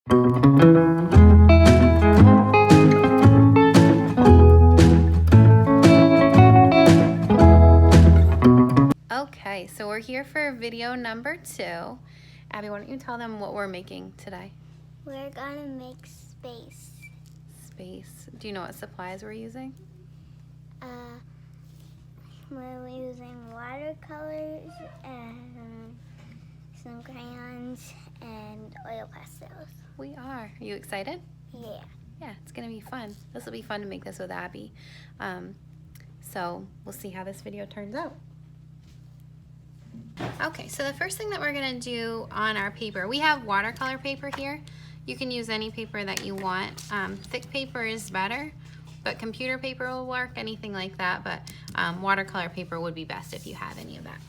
Okay, so we're here for video number 2. Abby, why don't you tell them what we're making today? We're gonna make space. Space. Do you know what supplies we're using? We're using watercolors and some crayons and oil pastels. We are. Are you excited? Yeah. Yeah, it's gonna be fun. This will be fun to make this with Abby. So we'll see how this video turns out. Okay, so the first thing that we're gonna do on our paper, we have watercolor paper here. You can use any paper that you want. Thick paper is better, but computer paper will work, anything like that, but watercolor paper would be best if you have any of that.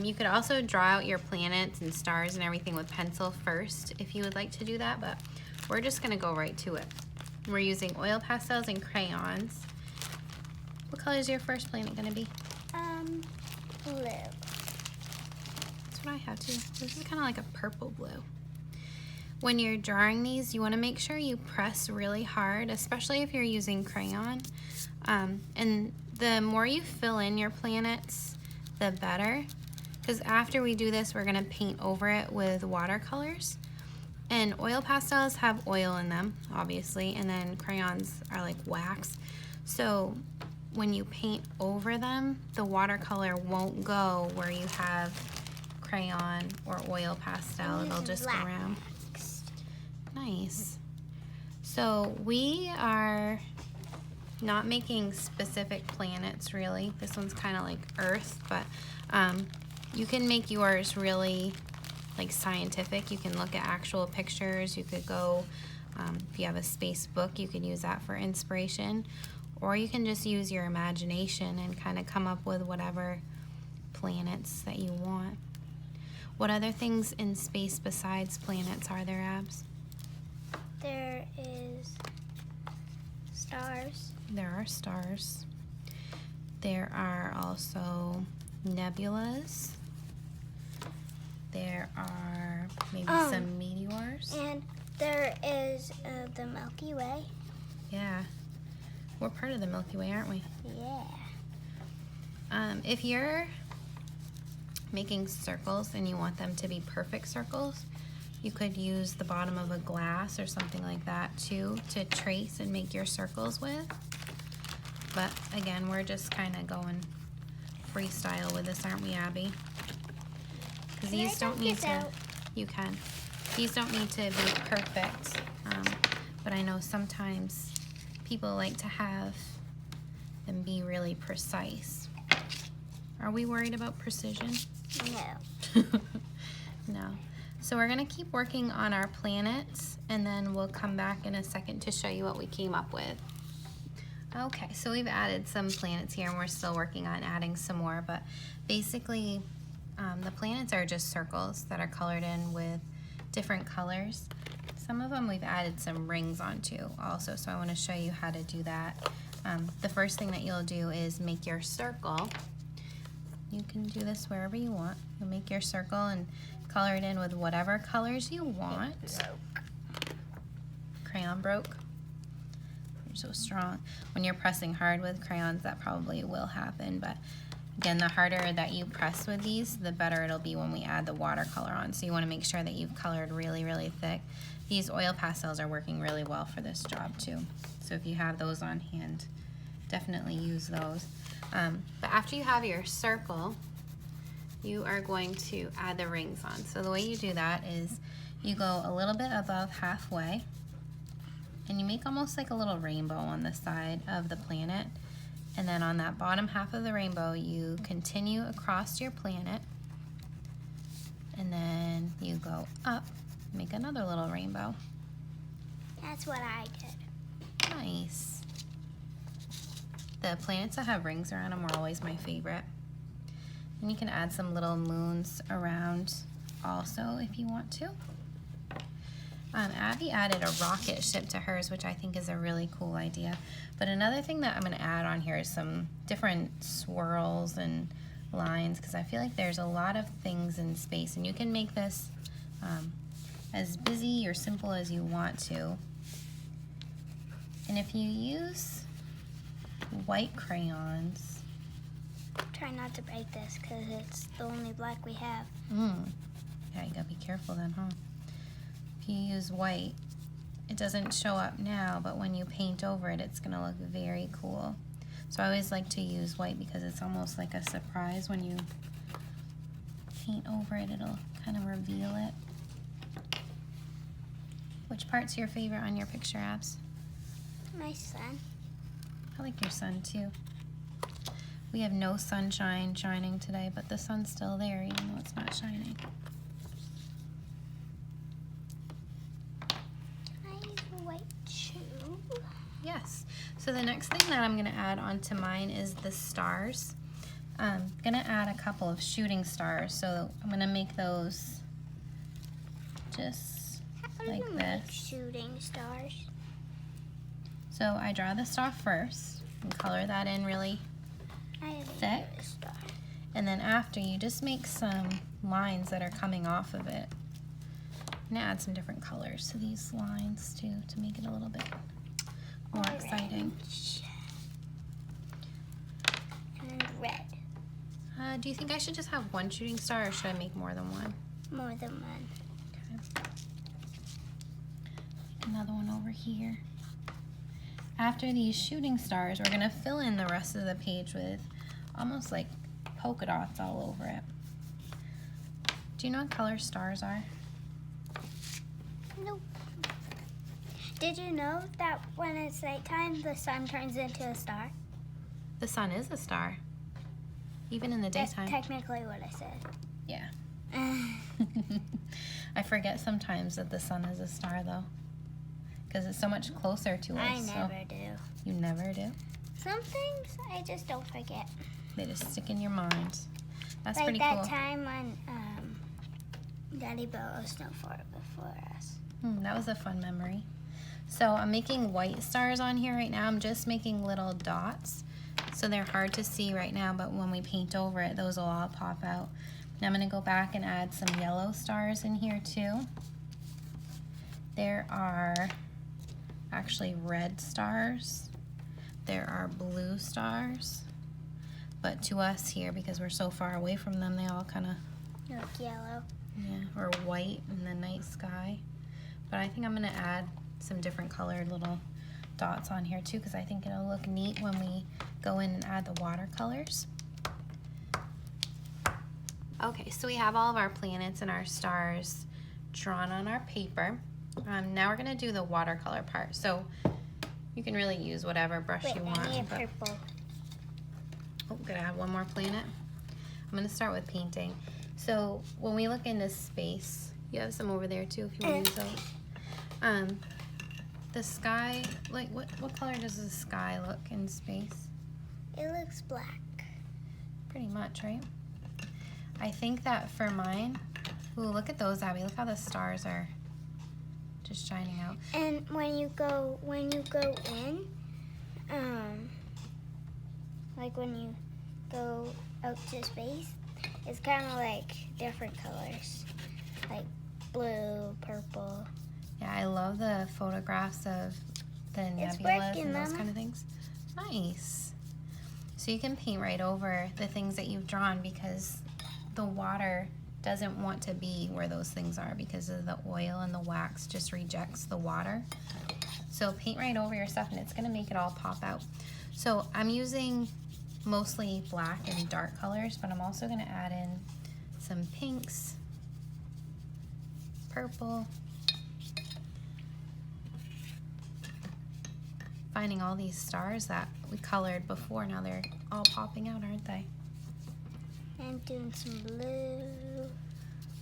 You could also draw out your planets and stars and everything with pencil first if you would like to do that, but we're just gonna go right to it. We're using oil pastels and crayons. What color is your first planet gonna be? Blue. That's what I have too. This is kind of like a purple blue. When you're drawing these, you want to make sure you press really hard, especially if you're using crayon. And the more you fill in your planets, the better. Because after we do this, we're going to paint over it with watercolors. And oil pastels have oil in them, obviously, and then crayons are like wax. So when you paint over them, the watercolor won't go where you have crayon or oil pastel. It'll just go around. Nice. So we are not making specific planets really. This one's kind of like Earth, but you can make yours really like scientific. You can look at actual pictures. You could go, if you have a space book, you could use that for inspiration, or you can just use your imagination and kind of come up with whatever planets that you want. What other things in space besides planets are there, Abs? There is stars. There are stars. There are also nebulas. There are maybe some meteors. And there is the Milky Way. Yeah. We're part of the Milky Way, aren't we? Yeah. If you're making circles and you want them to be perfect circles, you could use the bottom of a glass or something like that too to trace and make your circles with. But again, we're just kind of going freestyle with this, aren't we, Abby? Because these don't need to, you can. These don't need to be perfect, but I know sometimes people like to have them be really precise. Are we worried about precision? No. No. So we're gonna keep working on our planets and then we'll come back in a second to show you what we came up with. Okay, so we've added some planets here and we're still working on adding some more, but basically the planets are just circles that are colored in with different colors. Some of them we've added some rings onto also, so I want to show you how to do that. The first thing that you'll do is make your circle. You can do this wherever you want. You'll make your circle and color it in with whatever colors you want. Crayon broke. You're so strong. When you're pressing hard with crayons, that probably will happen, but again, the harder that you press with these, the better it'll be when we add the watercolor on. So you want to make sure that you've colored really, really thick. These oil pastels are working really well for this job too. So if you have those on hand, definitely use those. But after you have your circle, you are going to add the rings on. So the way you do that is you go a little bit above halfway and you make almost like a little rainbow on the side of the planet. And then on that bottom half of the rainbow, you continue across your planet and then you go up, make another little rainbow. That's what I did. Nice. The planets that have rings around them are always my favorite. And you can add some little moons around also if you want to. Abby added a rocket ship to hers, which I think is a really cool idea. But another thing that I'm going to add on here is some different swirls and lines, because I feel like there's a lot of things in space, and you can make this as busy or simple as you want to. And if you use white crayons, Try not to break this because it's the only black we have. yeah, you gotta be careful then, huh? If you use white, it doesn't show up now, but when you paint over it, it's gonna look very cool. So I always like to use white because it's almost like a surprise. When you paint over it, it'll kind of reveal it. Which part's your favorite on your picture, Abs? My son. I like your sun too. We have no sunshine shining today, but the sun's still there even though it's not shining. Can I use a white tube? Yes. So the next thing that I'm going to add onto mine is the stars. I'm going to add a couple of shooting stars. So I'm going to make those just How do like you make this. shooting stars? So I draw the star first and color that in really I haven't thick. used a star. And then after, you just make some lines that are coming off of it. I'm going to add some different colors to these lines too to make it a little bit more exciting. Orange. And red. Do you think I should just have one shooting star or should I make more than one? More than one. Okay. Another one over here. After these shooting stars, we're going to fill in the rest of the page with almost like polka dots all over it. Do you know what color stars are? Nope. Did you know that when it's nighttime, the sun turns into a star? The sun is a star, even in the That's daytime. technically what I said. Yeah. I forget sometimes that the sun is a star though, because it's so much closer to us. I so never do. You never do? Some things I just don't forget. They just stick in your mind. That's Like pretty that cool. time when Daddy built a snow fort before us. That was a fun memory. So I'm making white stars on here right now. I'm just making little dots. So they're hard to see right now, but when we paint over it, those will all pop out. Now I'm gonna go back and add some yellow stars in here too. There are actually red stars. There are blue stars. But to us here, because we're so far away from them, they all kind of, Look yellow. yeah, or white in the night sky. But I think I'm gonna add some different colored little dots on here too, because I think it'll look neat when we go in and add the watercolors. Okay, so we have all of our planets and our stars drawn on our paper. Now we're gonna do the watercolor part. So you can really use whatever brush Wait, you want. I need but- purple. Oh, gonna add one more planet. I'm gonna start with painting. So when we look into space, you have some over there too if you want to use those. The sky, like what color does the sky look in space? It looks black. Pretty much, right? I think that for mine, ooh, look at those, Abby. Look how the stars are just shining out. And when you go in, like when you go out to space, it's kind of like different colors, like blue, purple. Yeah, I love the photographs of the It's nebulas working, and those Mama. kind of things. Nice. So you can paint right over the things that you've drawn because the water doesn't want to be where those things are because of the oil and the wax just rejects the water. So paint right over your stuff and it's gonna make it all pop out. So I'm using mostly black and dark colors, but I'm also gonna add in some pinks, purple, finding all these stars that we colored before. Now they're all popping out, aren't they? And doing some blue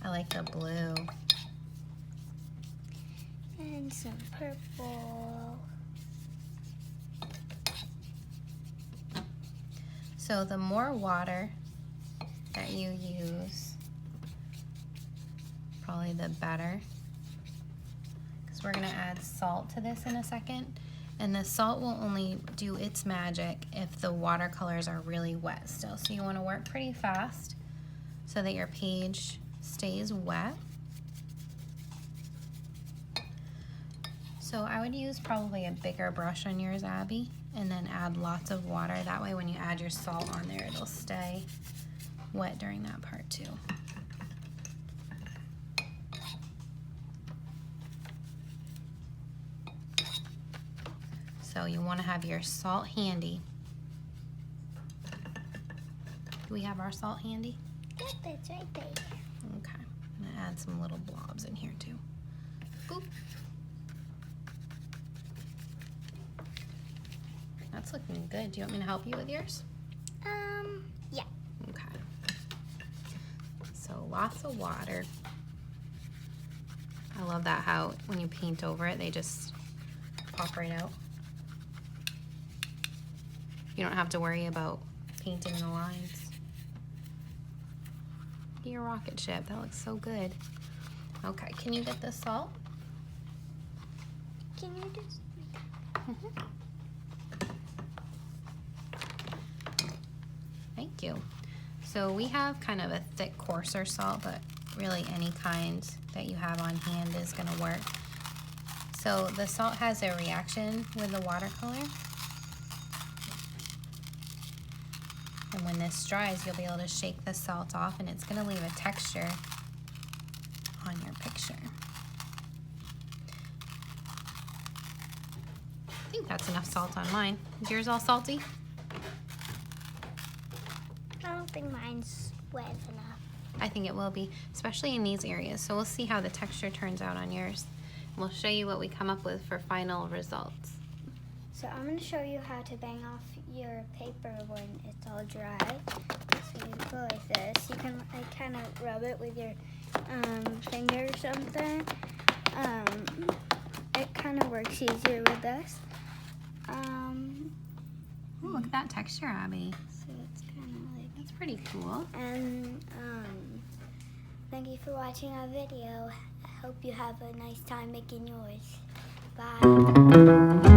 I like the blue. and some purple. So the more water that you use, probably the better. Because we're gonna add salt to this in a second. And the salt will only do its magic if the watercolors are really wet still. So you wanna work pretty fast so that your page stays wet. So I would use probably a bigger brush on yours, Abby, and then add lots of water. That way when you add your salt on there, it'll stay wet during that part too. So you want to have your salt handy. Do we have our salt handy? Yep, it's right there. Okay, I'm gonna add some little blobs in here too. Boop. That's looking good. Do you want me to help you with yours? Yeah. Okay. So lots of water. I love that how when you paint over it, they just pop right out. You don't have to worry about painting the lines. Your rocket ship, that looks so good. Okay, can you get the salt? Can you just... Thank you. So we have kind of a thick, coarser salt, but really any kind that you have on hand is gonna work. So the salt has a reaction with the watercolor. And when this dries, you'll be able to shake the salt off and it's gonna leave a texture on your picture. I think that's enough salt on mine. Is yours all salty? I don't think mine's wet enough. I think it will be, especially in these areas. So we'll see how the texture turns out on yours. We'll show you what we come up with for final results. So I'm going to show you how to bang off your paper when it's all dry. So you go like this. You can like kind of rub it with your finger or something. It kind of works easier with this. Ooh, look at that texture, Abby. So it's kind of like... That's pretty cool. And thank you for watching our video. I hope you have a nice time making yours. Bye.